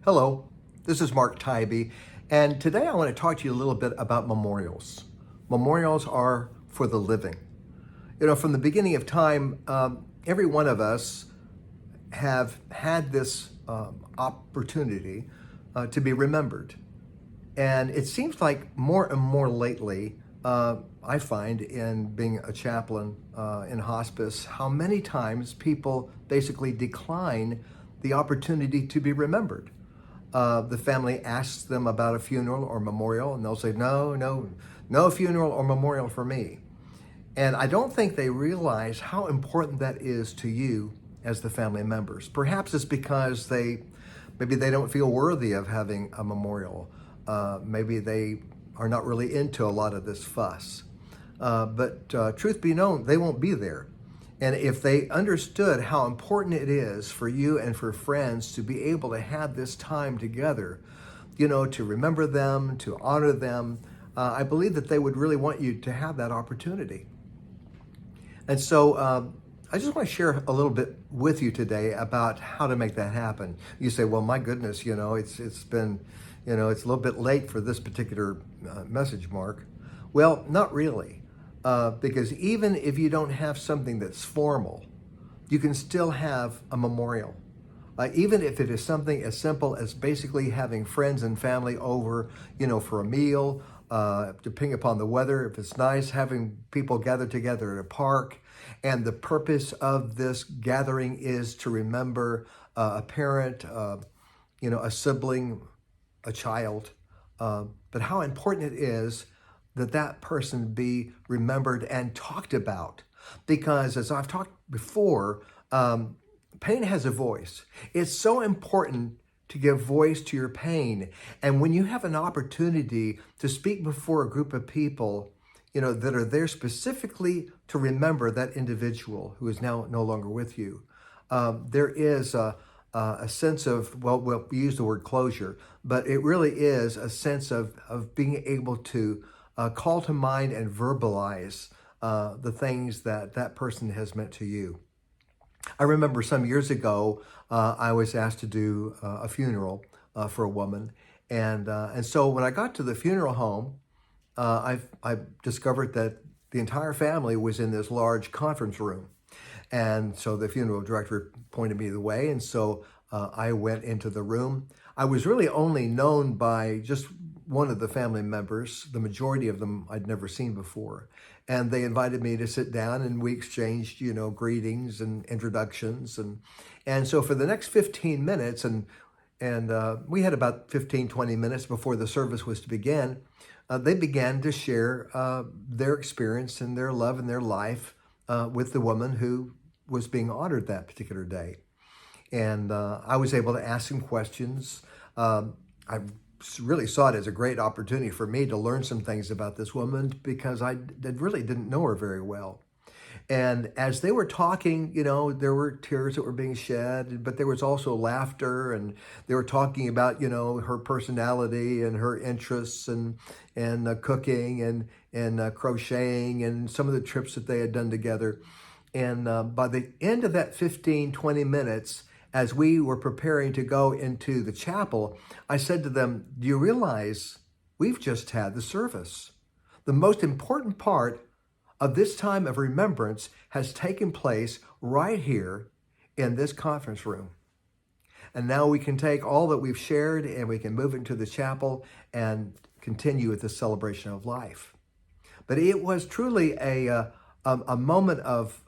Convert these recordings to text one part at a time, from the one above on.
Hello, this is Mark Tybee, and today I want to talk to you a little bit about memorials. Memorials are for the living. From the beginning of time, every one of us have had this opportunity to be remembered. And it seems like more and more lately, I find in being a chaplain in hospice, how many times people basically decline the opportunity to be remembered. The family asks them about a funeral or memorial, and they'll say, no, no, no funeral or memorial for me. And I don't think they realize how important that is to you as the family members. Perhaps it's because maybe they don't feel worthy of having a memorial. Maybe they are not really into a lot of this fuss. But truth be known, they won't be there. And if they understood how important it is for you and for friends to be able to have this time together, to remember them, to honor them, I believe that they would really want you to have that opportunity. And so I just want to share a little bit with you today about how to make that happen. You say, well, my goodness, it's been, it's a little bit late for this particular message, Mark. Well, not really. Because even if you don't have something that's formal, you can still have a memorial. Even if it is something as simple as basically having friends and family over, for a meal, depending upon the weather, if it's nice, having people gather together at a park. And the purpose of this gathering is to remember a parent, a sibling, a child. But how important it is that that person be remembered and talked about. Because as I've talked before, pain has a voice. It's so important to give voice to your pain. And when you have an opportunity to speak before a group of people, that are there specifically to remember that individual who is now no longer with you, there is a sense of, well, we use the word closure, but it really is a sense of being able to call to mind and verbalize the things that that person has meant to you. I remember some years ago, I was asked to do a funeral for a woman. And so when I got to the funeral home, I discovered that the entire family was in this large conference room. And so the funeral director pointed me the way. And so I went into the room. I was really only known by just one of the family members. The majority of them I'd never seen before. And they invited me to sit down and we exchanged, greetings and introductions. And so for the next 15 minutes, and we had about 15, 20 minutes before the service was to begin, they began to share their experience and their love and their life with the woman who was being honored that particular day. And I was able to ask some questions. I really saw it as a great opportunity for me to learn some things about this woman because I really didn't know her very well. And as they were talking, there were tears that were being shed, but there was also laughter, and they were talking about, her personality and her interests and cooking and crocheting and some of the trips that they had done together. And by the end of that 15, 20 minutes, as we were preparing to go into the chapel, I said to them, do you realize we've just had the service? The most important part of this time of remembrance has taken place right here in this conference room. And now we can take all that we've shared and we can move into the chapel and continue with the celebration of life. But it was truly a moment of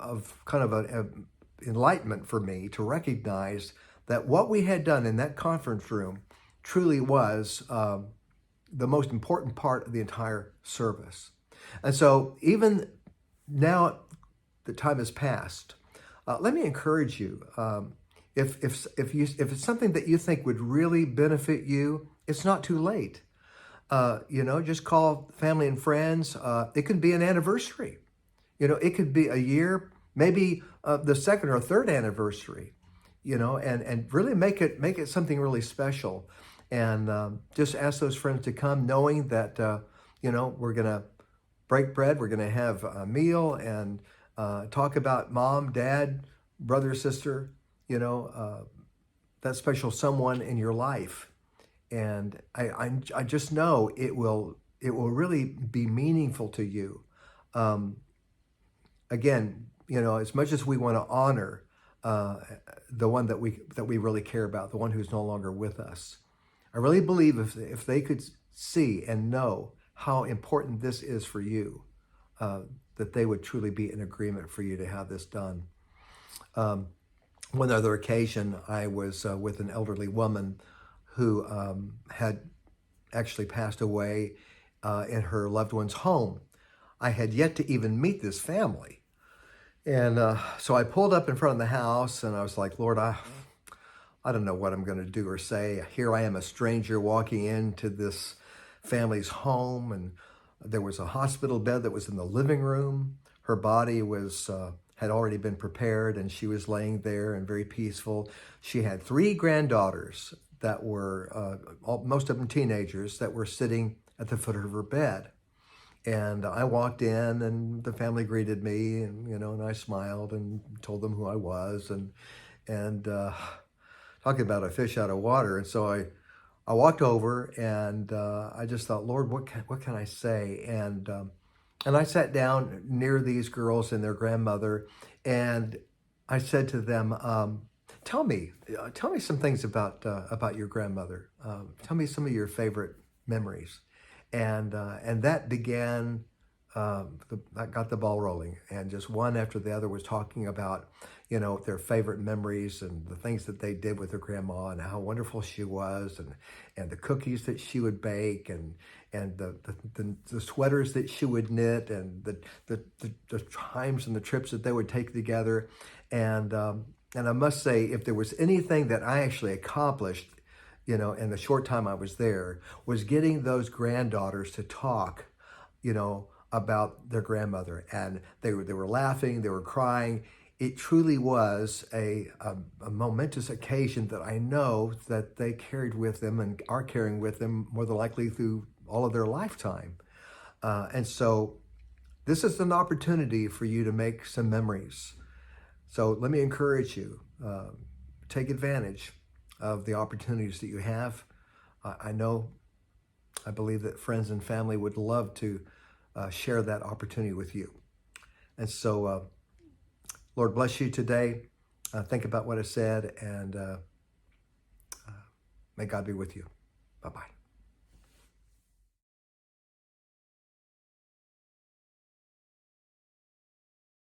kind of an enlightenment for me to recognize that what we had done in that conference room truly was the most important part of the entire service. And so even now the time has passed, let me encourage you. If it's something that you think would really benefit you, it's not too late. Just call family and friends. It could be an anniversary. It could be a year, maybe the second or third anniversary. And really make it something really special. And just ask those friends to come, knowing that we're gonna break bread. We're going to have a meal and talk about mom, dad, brother, sister, that special someone in your life. And I just know it will really be meaningful to you. Um, Again, as much as we want to honor uh, the one that we really care about, the one who's no longer with us, I really believe if they could see and know how important this is for you, uh, that they would truly be in agreement for you to have this done. Um, One other occasion, I was with an elderly woman who had actually passed away in her loved one's home. I had yet to even meet this family. And so I pulled up in front of the house and I was like, Lord, I don't know what I'm going to do or say. Here I am, a stranger walking into this family's home, and there was a hospital bed that was in the living room. Her body was had already been prepared, and she was laying there and very peaceful. She had three granddaughters that were most of them teenagers that were sitting at the foot of her bed. And I walked in, and the family greeted me, and I smiled and told them who I was, and talking about a fish out of water. And so I walked over, and I just thought, Lord, what can I say? And I sat down near these girls and their grandmother, and I said to them, tell me some things about your grandmother. Tell me some of your favorite memories, and that began. That got the ball rolling, and just one after the other was talking about, their favorite memories and the things that they did with their grandma and how wonderful she was, and the cookies that she would bake, and the sweaters that she would knit, and the times and the trips that they would take together, and I must say, if there was anything that I actually accomplished, in the short time I was there, was getting those granddaughters to talk, about their grandmother, and they were laughing, they were crying. It truly was a momentous occasion that I know that they carried with them and are carrying with them more than likely through all of their lifetime. And so this is an opportunity for you to make some memories. So let me encourage you, take advantage of the opportunities that you have. I believe that friends and family would love to share that opportunity with you. And so, Lord bless you today. Think about what I said, and may God be with you. Bye-bye.